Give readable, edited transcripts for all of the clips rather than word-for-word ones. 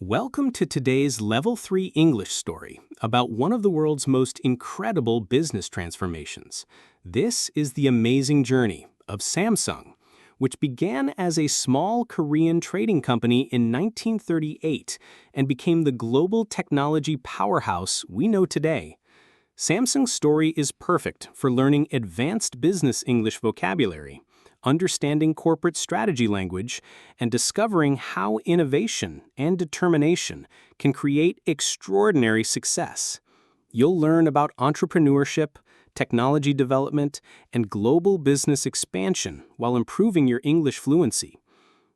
Welcome to today's Level 3 English story about one of the world's most incredible business transformations. This is the amazing journey of Samsung, which began as a small Korean trading company in 1938 and became the global technology powerhouse we know today. Samsung's story is perfect for learning advanced business English vocabulary, understanding corporate strategy language, and discovering how innovation and determination can create extraordinary success. You'll learn about entrepreneurship, technology development, and global business expansion while improving your English fluency.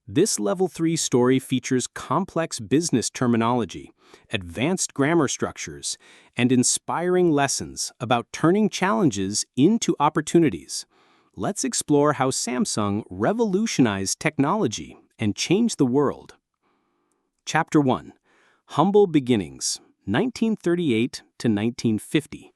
This Level 3 story features complex business terminology, advanced grammar structures, and inspiring lessons about turning challenges into opportunities. Let's explore how Samsung revolutionized technology and changed the world. Chapter 1. Humble Beginnings, 1938 to 1950.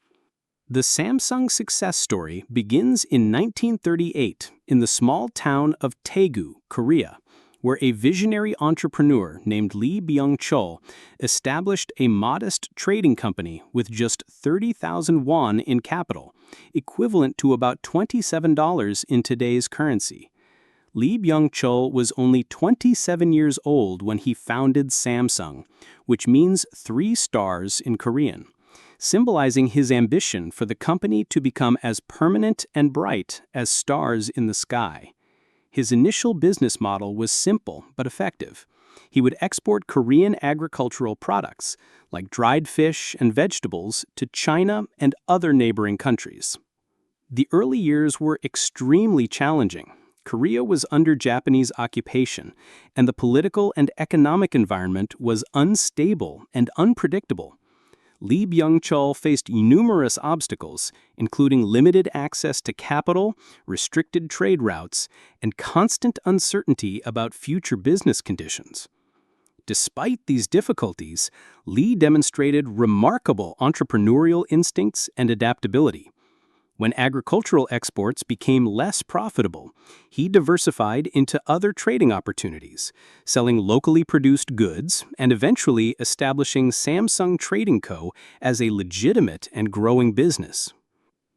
The Samsung success story begins in 1938 in the small town of Daegu, Korea, where a visionary entrepreneur named Lee Byung-chul established a modest trading company with just 30,000 won in capital, equivalent to about $27 in today's currency. Lee Byung-chul was only 27 years old when he founded Samsung, which means 3 stars in Korean, symbolizing his ambition for the company to become as permanent and bright as stars in the sky. His initial business model was simple but effective. He would export Korean agricultural products, like dried fish and vegetables, to China and other neighboring countries. The early years were extremely challenging. Korea was under Japanese occupation, and the political and economic environment was unstable and unpredictable. Lee Byung-chul faced numerous obstacles, including limited access to capital, restricted trade routes, and constant uncertainty about future business conditions. Despite these difficulties, Lee demonstrated remarkable entrepreneurial instincts and adaptability. When agricultural exports became less profitable, he diversified into other trading opportunities, selling locally produced goods and eventually establishing Samsung Trading Co. as a legitimate and growing business.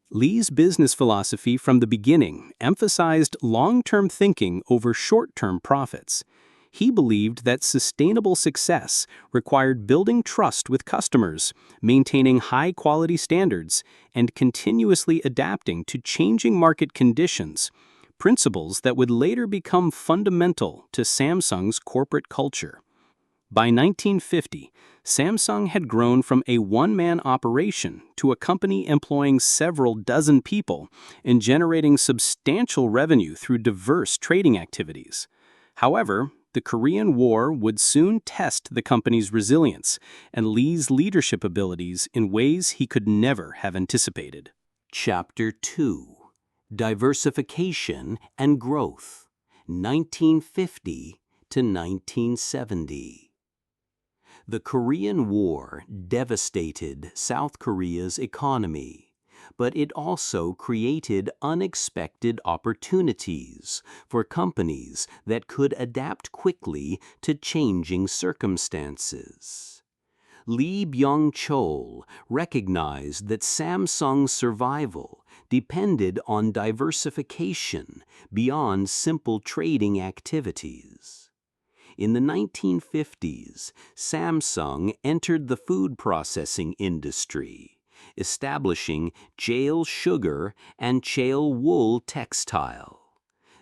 Lee's business philosophy from the beginning emphasized long-term thinking over short-term profits. He believed that sustainable success required building trust with customers, maintaining high-quality standards, and continuously adapting to changing market conditions, principles that would later become fundamental to Samsung's corporate culture. By 1950, Samsung had grown from a one-man operation to a company employing several dozen people and generating substantial revenue through diverse trading activities. However, the Korean War would soon test the company's resilience and Lee's leadership abilities in ways he could never have anticipated. Chapter 2. Diversification and Growth, 1950 to 1970. The Korean War devastated South Korea's economy, but it also created unexpected opportunities for companies that could adapt quickly to changing circumstances. Lee Byung-chul recognized that Samsung's survival depended on diversification beyond simple trading activities. In the 1950s, Samsung entered the food processing industry, establishing Cheil Sugar and Cheil Wool Textile.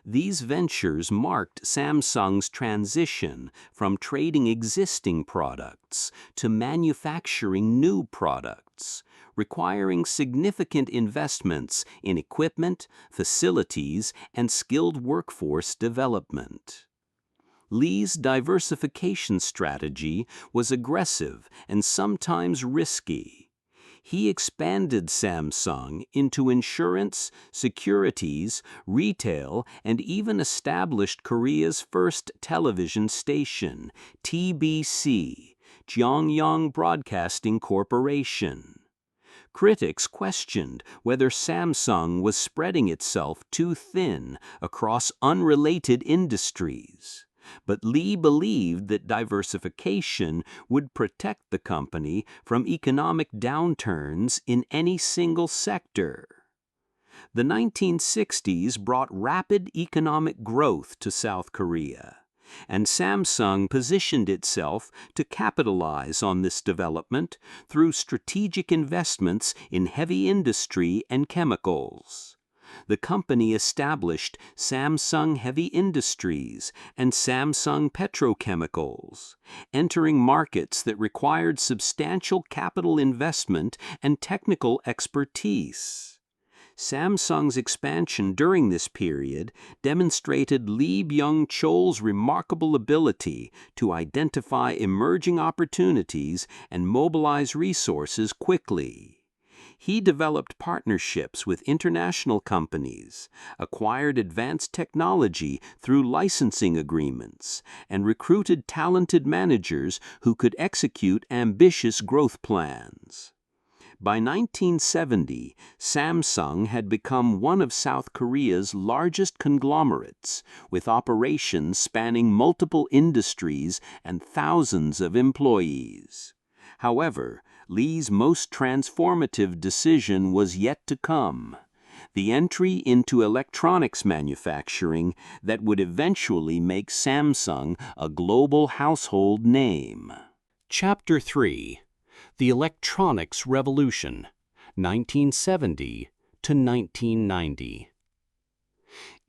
These ventures marked Samsung's transition from trading existing products to manufacturing new products, requiring significant investments in equipment, facilities, and skilled workforce development. Lee's diversification strategy was aggressive and sometimes risky. He expanded Samsung into insurance, securities, retail, and even established Korea's first television station, TBC, Jeongyang Broadcasting Corporation. Critics questioned whether Samsung was spreading itself too thin across unrelated industries. But Lee believed that diversification would protect the company from economic downturns in any single sector. The 1960s brought rapid economic growth to South Korea, and Samsung positioned itself to capitalize on this development through strategic investments in heavy industry and chemicals. The company established Samsung Heavy Industries and Samsung Petrochemicals, entering markets that required substantial capital investment and technical expertise. Samsung's expansion during this period demonstrated Lee Byung-chul's remarkable ability to identify emerging opportunities and mobilize resources quickly. He developed partnerships with international companies, acquired advanced technology through licensing agreements, and recruited talented managers who could execute ambitious growth plans. By 1970, Samsung had become one of South Korea's largest conglomerates, with operations spanning multiple industries and thousands of employees. However, Lee's most transformative decision was yet to come: the entry into electronics manufacturing that would eventually make Samsung a global household name. Chapter 3: The Electronics Revolution, 1970 to 1990.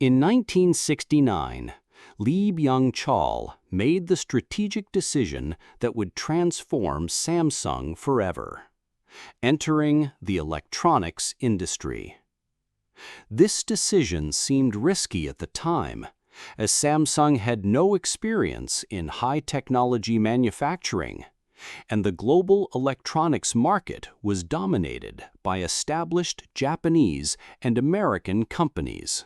In 1969, Lee Byung-chul made the strategic decision that would transform Samsung forever, entering the electronics industry. This decision seemed risky at the time, as Samsung had no experience in high-technology manufacturing, and the global electronics market was dominated by established Japanese and American companies.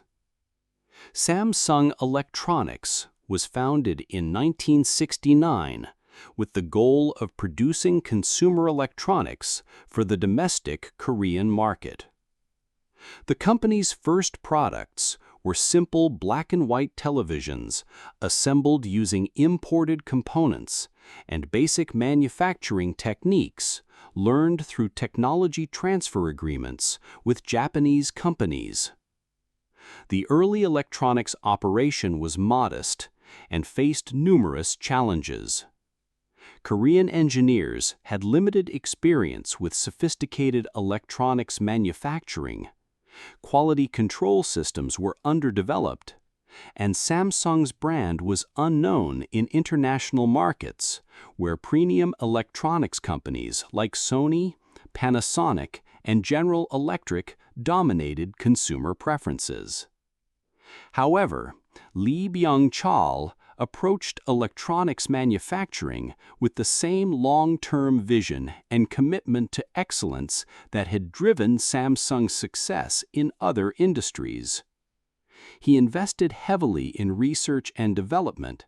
Samsung Electronics was founded in 1969 with the goal of producing consumer electronics for the domestic Korean market. The company's first products were simple black-and-white televisions assembled using imported components and basic manufacturing techniques learned through technology transfer agreements with Japanese companies. The early electronics operation was modest and faced numerous challenges. Korean engineers had limited experience with sophisticated electronics manufacturing, quality control systems were underdeveloped, and Samsung's brand was unknown in international markets, where premium electronics companies like Sony, Panasonic, and General Electric dominated consumer preferences. However, Lee Byung-chul approached electronics manufacturing with the same long-term vision and commitment to excellence that had driven Samsung's success in other industries. He invested heavily in research and development,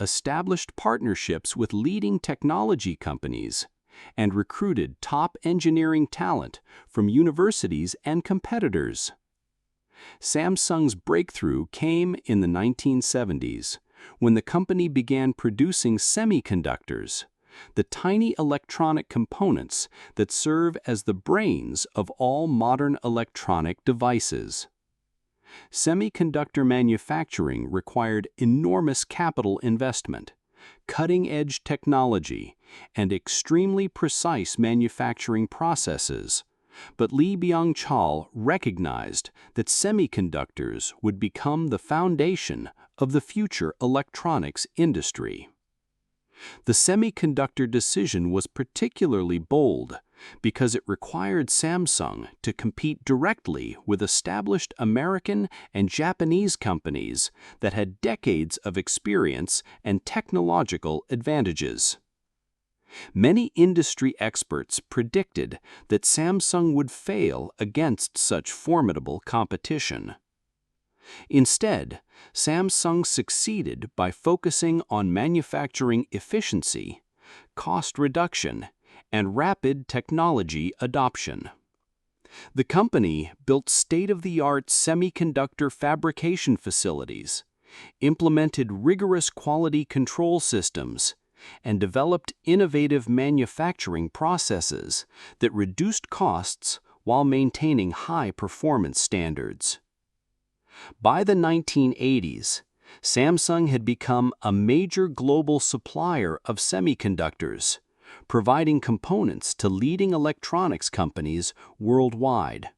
established partnerships with leading technology companies, and recruited top engineering talent from universities and competitors. Samsung's breakthrough came in the 1970s, when the company began producing semiconductors, the tiny electronic components that serve as the brains of all modern electronic devices. Semiconductor manufacturing required enormous capital investment, cutting-edge technology, and extremely precise manufacturing processes. But Lee Byung-chul recognized that semiconductors would become the foundation of the future electronics industry. The semiconductor decision was particularly bold because it required Samsung to compete directly with established American and Japanese companies that had decades of experience and technological advantages. Many industry experts predicted that Samsung would fail against such formidable competition. Instead, Samsung succeeded by focusing on manufacturing efficiency, cost reduction, and rapid technology adoption. The company built state-of-the-art semiconductor fabrication facilities, implemented rigorous quality control systems, and developed innovative manufacturing processes that reduced costs while maintaining high performance standards. By the 1980s, Samsung had become a major global supplier of semiconductors, providing components to leading electronics companies worldwide.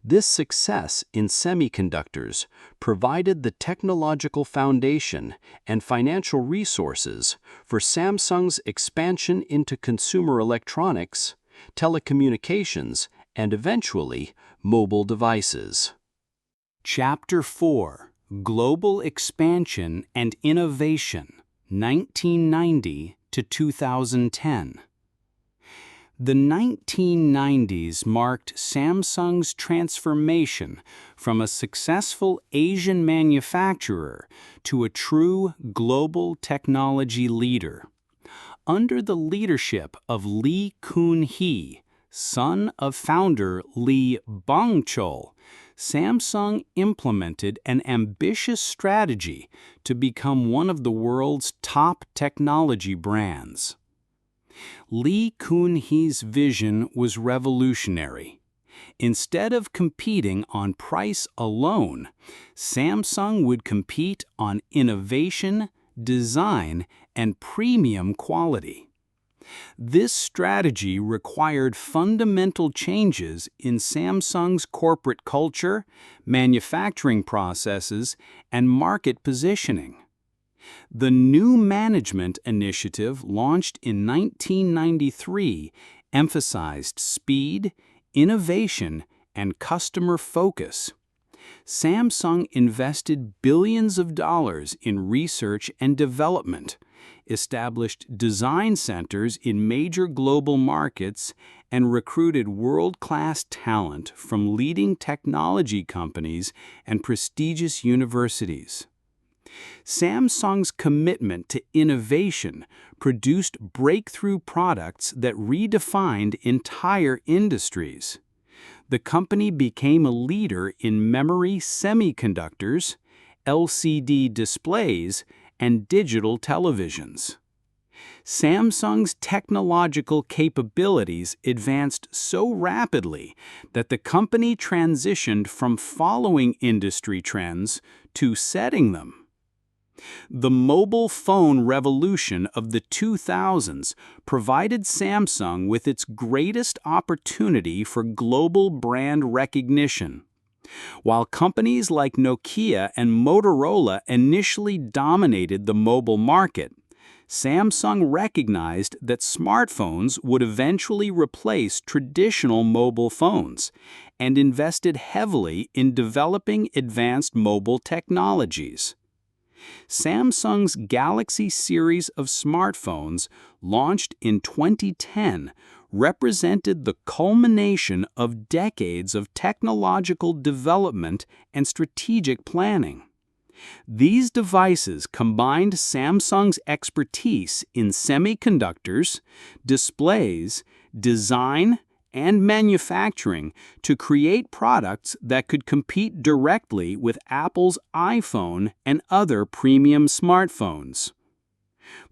This success in semiconductors provided the technological foundation and financial resources for Samsung's expansion into consumer electronics, telecommunications, and eventually mobile devices. Chapter 4: Global Expansion and Innovation, 1990 to 2010. The 1990s marked Samsung's transformation from a successful Asian manufacturer to a true global technology leader. Under the leadership of Lee Kun-hee, son of founder Lee Bong-chol, Samsung implemented an ambitious strategy to become one of the world's top technology brands. Lee Kun-hee's vision was revolutionary. Instead of competing on price alone, Samsung would compete on innovation, design, and premium quality. This strategy required fundamental changes in Samsung's corporate culture, manufacturing processes, and market positioning. The New Management Initiative, launched in 1993, emphasized speed, innovation, and customer focus. Samsung invested billions of dollars in research and development, established design centers in major global markets, and recruited world-class talent from leading technology companies and prestigious universities. Samsung's commitment to innovation produced breakthrough products that redefined entire industries. The company became a leader in memory semiconductors, LCD displays, and digital televisions. Samsung's technological capabilities advanced so rapidly that the company transitioned from following industry trends to setting them. The mobile phone revolution of the 2000s provided Samsung with its greatest opportunity for global brand recognition. While companies like Nokia and Motorola initially dominated the mobile market, Samsung recognized that smartphones would eventually replace traditional mobile phones and invested heavily in developing advanced mobile technologies. Samsung's Galaxy series of smartphones, launched in 2010, represented the culmination of decades of technological development and strategic planning. These devices combined Samsung's expertise in semiconductors, displays, design, and manufacturing to create products that could compete directly with Apple's iPhone and other premium smartphones.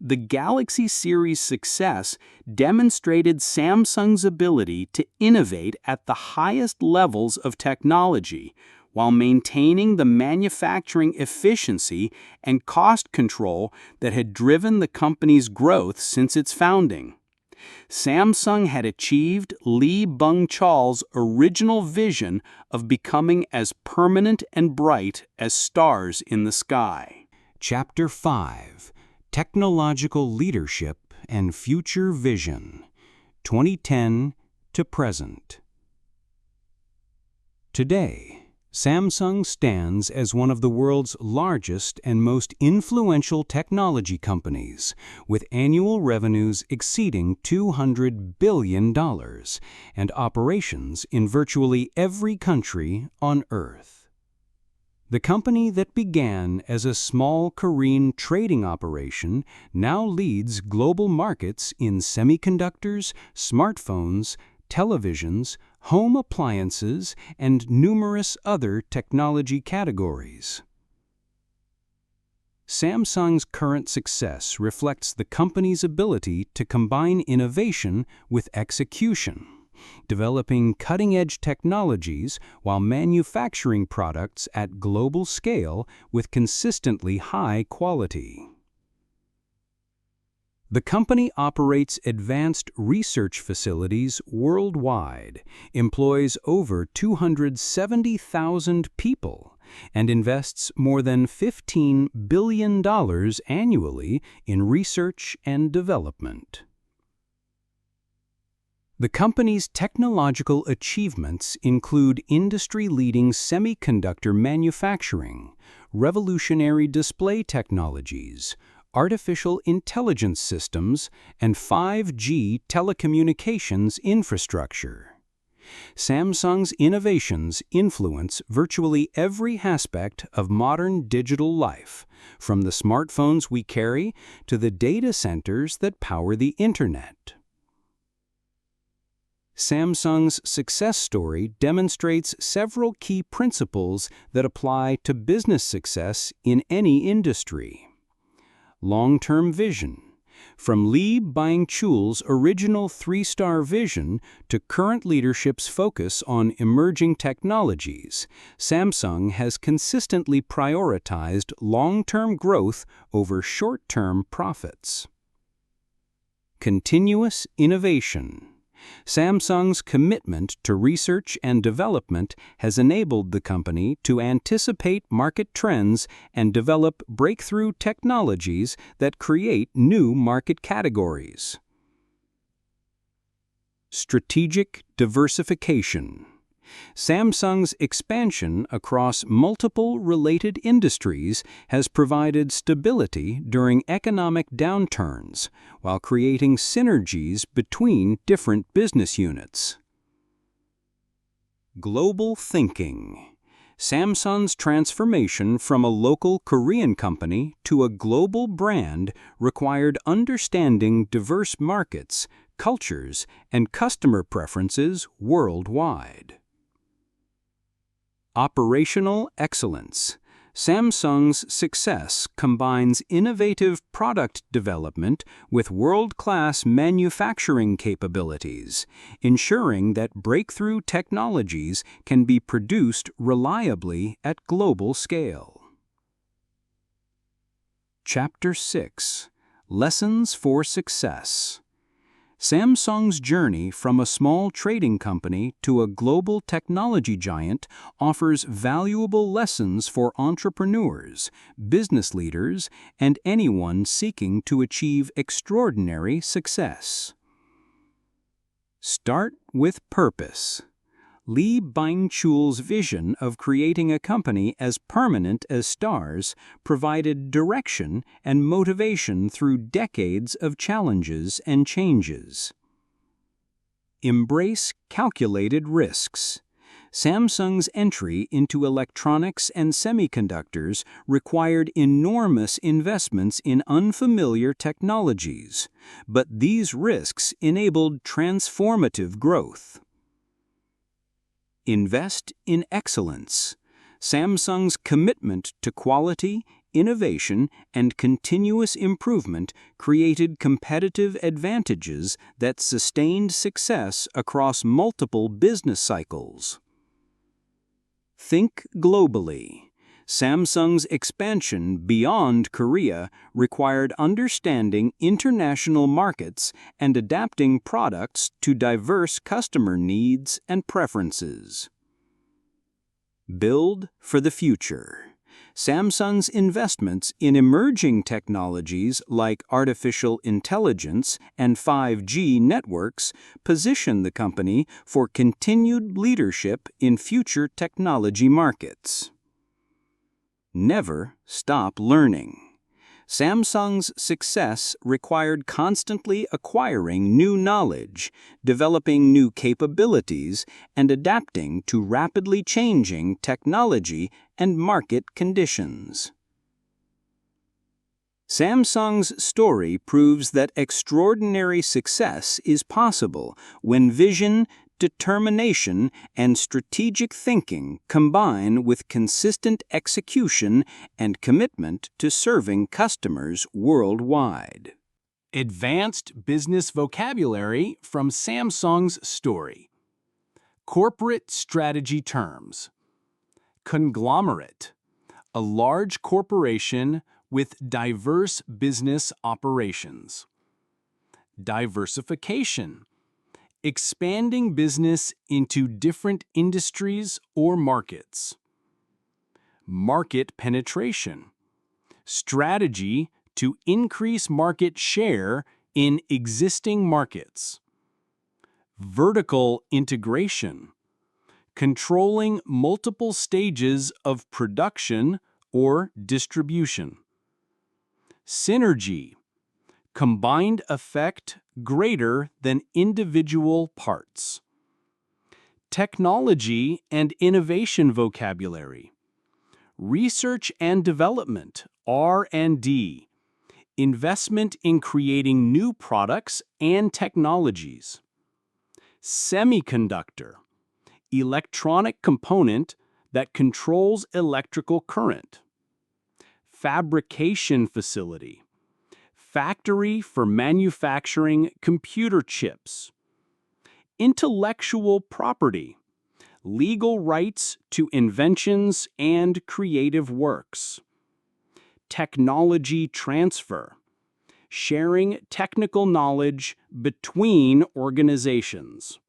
The Galaxy series' success demonstrated Samsung's ability to innovate at the highest levels of technology while maintaining the manufacturing efficiency and cost control that had driven the company's growth since its founding. Samsung had achieved Lee Bong-chol's original vision of becoming as permanent and bright as stars in the sky. Chapter 5: Technological Leadership and Future Vision, 2010 to Present. Today, Samsung stands as one of the world's largest and most influential technology companies, with annual revenues exceeding $200 billion and operations in virtually every country on Earth. The company that began as a small Korean trading operation now leads global markets in semiconductors, smartphones, televisions, home appliances, and numerous other technology categories. Samsung's current success reflects the company's ability to combine innovation with execution, developing cutting-edge technologies while manufacturing products at global scale with consistently high quality. The company operates advanced research facilities worldwide, employs over 270,000 people, and invests more than $15 billion annually in research and development. The company's technological achievements include industry-leading semiconductor manufacturing, revolutionary display technologies, artificial intelligence systems, and 5G telecommunications infrastructure. Samsung's innovations influence virtually every aspect of modern digital life, from the smartphones we carry to the data centers that power the Internet. Samsung's success story demonstrates several key principles that apply to business success in any industry. Long-term vision. From Lee Byung-chul's original 3-star vision to current leadership's focus on emerging technologies, Samsung has consistently prioritized long-term growth over short-term profits. Continuous innovation. Samsung's commitment to research and development has enabled the company to anticipate market trends and develop breakthrough technologies that create new market categories. Strategic diversification. Samsung's expansion across multiple related industries has provided stability during economic downturns while creating synergies between different business units. Global thinking. Samsung's transformation from a local Korean company to a global brand required understanding diverse markets, cultures, and customer preferences worldwide. Operational excellence. Samsung's success combines innovative product development with world-class manufacturing capabilities, ensuring that breakthrough technologies can be produced reliably at global scale. Chapter 6. Lessons for Success. Samsung's journey from a small trading company to a global technology giant offers valuable lessons for entrepreneurs, business leaders, and anyone seeking to achieve extraordinary success. Start with purpose. Lee Byung-chul's vision of creating a company as permanent as stars provided direction and motivation through decades of challenges and changes. Embrace calculated risks. Samsung's entry into electronics and semiconductors required enormous investments in unfamiliar technologies, but these risks enabled transformative growth. Invest in excellence. Samsung's commitment to quality, innovation, and continuous improvement created competitive advantages that sustained success across multiple business cycles. Think globally. Samsung's expansion beyond Korea required understanding international markets and adapting products to diverse customer needs and preferences. Build for the future. Samsung's investments in emerging technologies like artificial intelligence and 5G networks position the company for continued leadership in future technology markets. Never stop learning. Samsung's success required constantly acquiring new knowledge, developing new capabilities, and adapting to rapidly changing technology and market conditions. Samsung's story proves that extraordinary success is possible when vision, determination and strategic thinking combine with consistent execution and commitment to serving customers worldwide. Advanced business vocabulary from Samsung's story. Corporate strategy terms. Conglomerate, a large corporation with diverse business operations. Diversification, expanding business into different industries or markets. Market penetration, strategy to increase market share in existing markets. Vertical integration, controlling multiple stages of production or distribution. Synergy, combined effect greater than individual parts. Technology and innovation vocabulary. Research and development, R&D. Investment in creating new products and technologies. Semiconductor, electronic component that controls electrical current. Fabrication facility, factory for manufacturing computer chips. Intellectual property, legal rights to inventions and creative works. Technology transfer, sharing technical knowledge between organizations.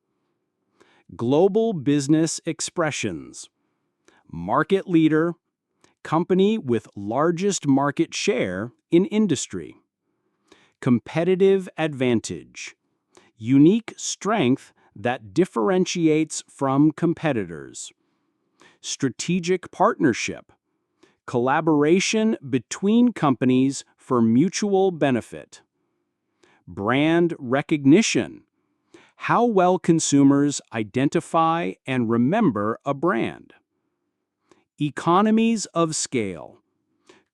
Global business expressions, market leader, company with largest market share in industry. Competitive advantage, unique strength that differentiates from competitors. Strategic partnership, collaboration between companies for mutual benefit. Brand recognition, how well consumers identify and remember a brand. Economies of scale,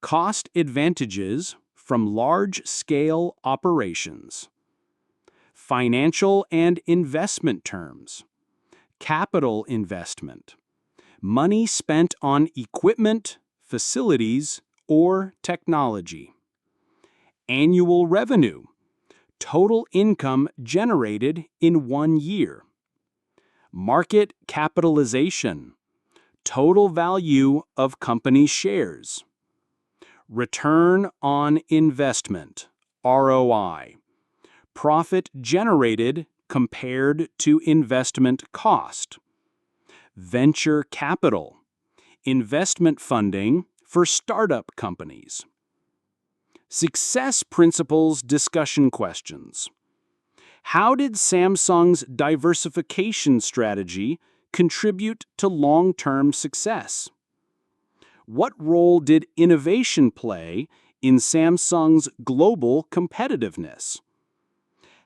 cost advantages from large-scale operations. Financial and investment terms, capital investment, money spent on equipment, facilities, or technology. Annual revenue, total income generated in 1 year. Market capitalization, total value of company shares. Return on investment, ROI, profit generated compared to investment cost. Venture capital, investment funding for startup companies. Success principles discussion questions. How did Samsung's diversification strategy contribute to long-term success? What role did innovation play in Samsung's global competitiveness?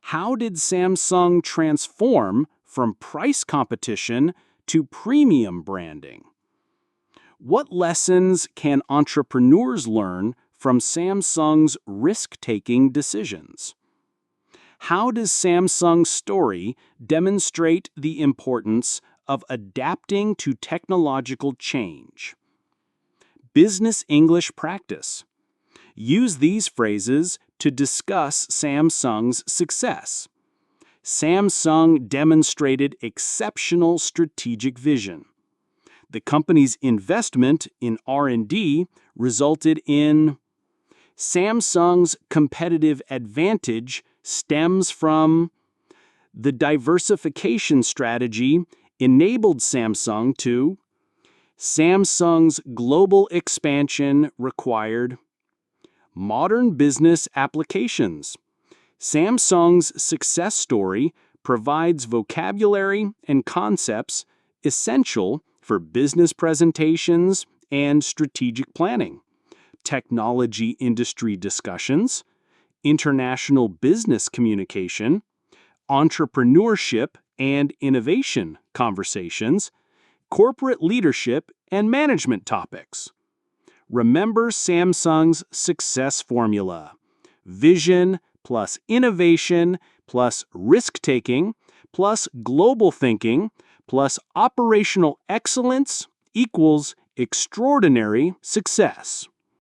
How did Samsung transform from price competition to premium branding? What lessons can entrepreneurs learn from Samsung's risk-taking decisions? How does Samsung's story demonstrate the importance of adapting to technological change? Business English practice. Use these phrases to discuss Samsung's success. Samsung demonstrated exceptional strategic vision. The company's investment in R&D resulted in Samsung's competitive advantage stems from the diversification strategy enabled Samsung to Samsung's global expansion required modern business applications. Samsung's success story provides vocabulary and concepts essential for business presentations and strategic planning, technology industry discussions, international business communication, entrepreneurship and innovation conversations, corporate leadership and management topics. Remember Samsung's success formula: vision plus innovation plus risk-taking plus global thinking plus operational excellence equals extraordinary success.